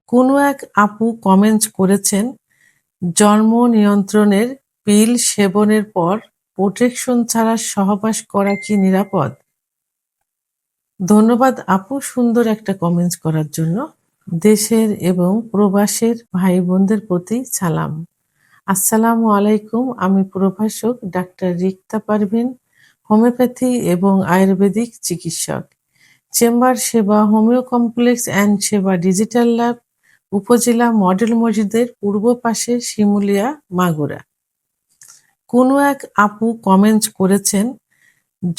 কোনো এক আপু কমেন্ট করেছেন, জন্ম নিয়ন্ত্রণের পিল সেবনের পর প্রোটেকশন ছাড়া সহবাস করা কি নিরাপদ? ধন্যবাদ আপু সুন্দর একটা কমেন্টস করার জন্য। দেশের এবং প্রবাসের ভাই বোনদের প্রতি সালাম। আসসালামু আলাইকুম। আমি প্রভাষক ডাক্তার রিক্তা পারভীন, হোমিওপ্যাথি এবং আয়ুর্বেদিক চিকিৎসক। চেম্বার সেবা হোমিও কমপ্লেক্স অ্যান্ড সেবা ডিজিটাল ল্যাব, উপজেলা মডেল মসজিদের পূর্ব পাশে, শিমুলিয়া, মাগুরা। কোনো এক আপু কমেন্ট করেছেন,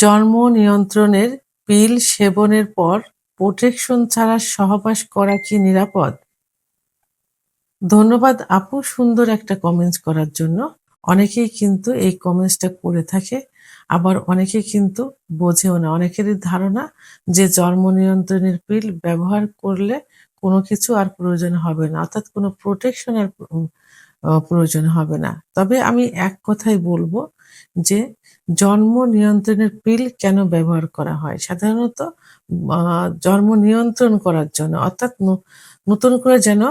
জন্ম নিয়ন্ত্রণের পিল সেবনের পর প্রোটেকশন ছাড়া সহবাস করা কি নিরাপদ? ধন্যবাদ আপু সুন্দর একটা কমেন্টস করার জন্য। অনেকেই কিন্তু এই কমেন্টসটা করে থাকে, আবার অনেকে কিন্তু বোঝেও না। অনেকেরই ধারণা যে জন্ম নিয়ন্ত্রণের পিল ব্যবহার করলে কোনো কিছু আর প্রয়োজন হবে না, অর্থাৎ কোনো প্রোটেকশন আর প্রয়োজন হবে না। তবে আমি এক কথাই বলবো যে জন্ম নিয়ন্ত্রণের পিল কেন ব্যবহার করা হয়? সাধারণত জন্ম নিয়ন্ত্রণ করার জন্য, অর্থাৎ নতুন করে যেন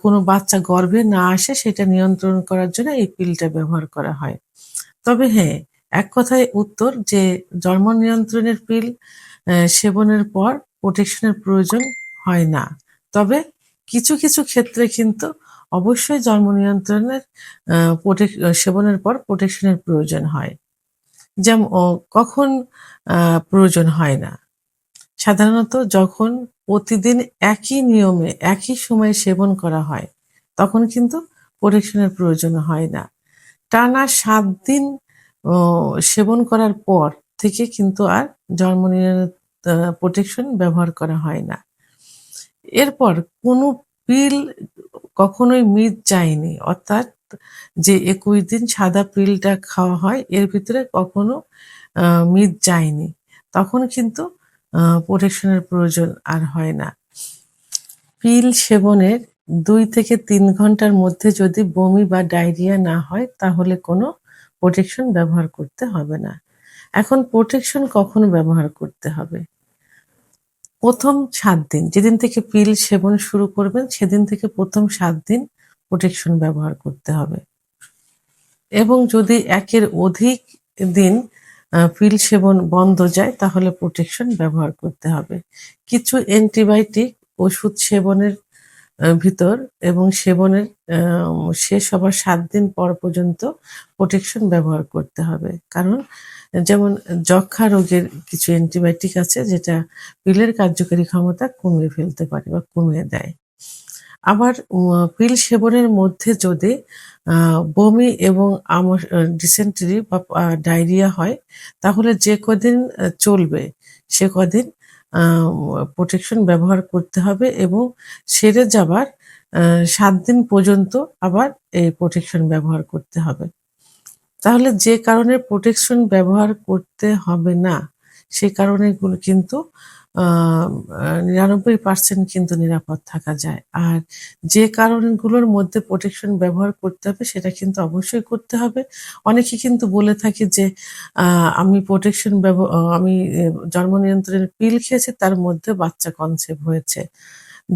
কোনো বাচ্চা গর্ভে না আসে সেটা নিয়ন্ত্রণ করার জন্য এই পিলটা ব্যবহার করা হয়। তবে হ্যাঁ, এক কথায় উত্তর যে জন্ম নিয়ন্ত্রণের পিল সেবনের পর প্রোটেকশনের প্রয়োজন হয় না। তবে কিছু, কিছু ক্ষেত্রে কিন্তু অবশ্যই জন্ম নিয়ন্ত্রণের আ প্রোটেক সেবনের পর প্রোটেকশনের প্রয়োজন হয়। কখন আ প্রয়োজন হয় না? সাধারণত যখন প্রতিদিন একই নিয়মে একই সময়ে সেবন করা হয়, তখন কিন্তু প্রোটেকশনের প্রয়োজন হয় না। টানা ৭ দিন ও সেবন করার পর থেকে কিন্তু আর জন্ম নিয়ন প্রোটেকশন ব্যবহার করা হয় না। এরপর কোনো পিল কখনোই মিস যায়নি। অর্থাৎ যে ২১ দিন সাদা পিলটা খাওয়া হয় এর ভিতরে কখনো আ মিস যায়নি। তখন কিন্তু প্রোটেকশনের প্রয়োজন আর হয় না। পিল সেবনের ২ থেকে ৩ ঘন্টার মধ্যে যদি বমি বা ডায়রিয়া না হয় তাহলে কোনো প্রোটেকশন ব্যবহার করতে হবে না। এখন প্রোটেকশন কখন ব্যবহার করতে হবে? ১ম ৭ দিন, যেদিন থেকে পিল সেবন শুরু করবেন সেদিন থেকে ১ম ৭ দিন প্রোটেকশন ব্যবহার করতে হবে। এবং যদি ১ এর অধিক দিন পিল সেবন বন্ধ যায় তাহলে প্রোটেকশন ব্যবহার করতে হবে। কিছু অ্যান্টিবায়োটিক ওষুধ সেবনের ভিতর এবং সেবনের আ শেষ হবার ৭ দিন পর পর্যন্ত প্রোটেকশন ব্যবহার করতে হবে। কারণ যেমন যক্ষ্মা রোগের কিছু অ্যান্টিবায়োটিক আছে যেটা পিলের কার্যকারী ক্ষমতা কমিয়ে ফেলতে পারে বা কমিয়ে দেয়। আবার পিল সেবনের মধ্যে যদি আ বমি এবং ডিসেন্টারি বা ডায়রিয়া হয় তাহলে যে কদিন চলবে সে কদিন আ প্রোটেকশন ব্যবহার করতে হবে এবং সেরে যাবার ৭ দিন পর্যন্ত আবার এই প্রোটেকশন ব্যবহার করতে হবে। তাহলে যে কারণে প্রোটেকশন ব্যবহার করতে হবে না, সে কারণেগুলো কিন্তু আ আ ৯৯% কিন্তু নিরাপদ থাকা যায়। আর যে কারণগুলোর মধ্যে প্রোটেকশন ব্যবহার করতে হবে সেটা কিন্তু অবশ্যই করতে হবে। অনেকে কিন্তু বলে থাকে যে আ আমি প্রোটেকশন আমি জন্ম নিয়ন্ত্রণের পিল খেয়েছি তার মধ্যে বাচ্চা কনসিভ হয়েছে।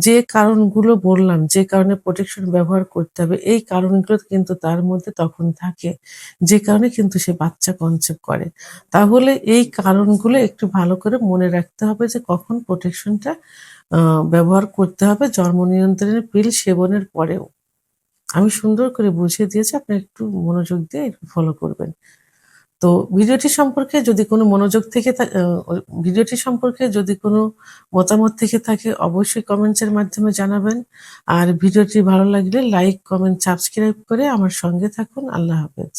যে কারণগুলো বললাম, যে কারণে প্রোটেকশন ব্যবহার করতে হবে, এই কারণগুলো কিন্তু তার মধ্যে তখন থাকে। যে কারণে কিন্তু সে বাচ্চা কনসিভ করে। তাহলে এই কারণগুলো একটু ভালো করে মনে রাখতে হবে যে কখন প্রোটেকশনটা আ ব্যবহার করতে হবে জন্ম নিয়ন্ত্রণের পিল সেবনের পরেও। আমি সুন্দর করে বুঝিয়ে দিয়েছি। আপনি একটু মনোযোগ দিয়ে একটু ফলো করবেন। তো ভিডিওটি সম্পর্কে যদি কোনো মনোযোগ থেকে থা আ ও ভিডিওটি সম্পর্কে যদি কোনো মতামত থেকে থাকে অবশ্যই কমেন্টস এর মাধ্যমে জানাবেন। আর ভিডিওটি ভালো লাগলে লাইক, কমেন্ট, সাবস্ক্রাইব করে আমার সঙ্গে থাকুন। আল্লাহ হাফেজ।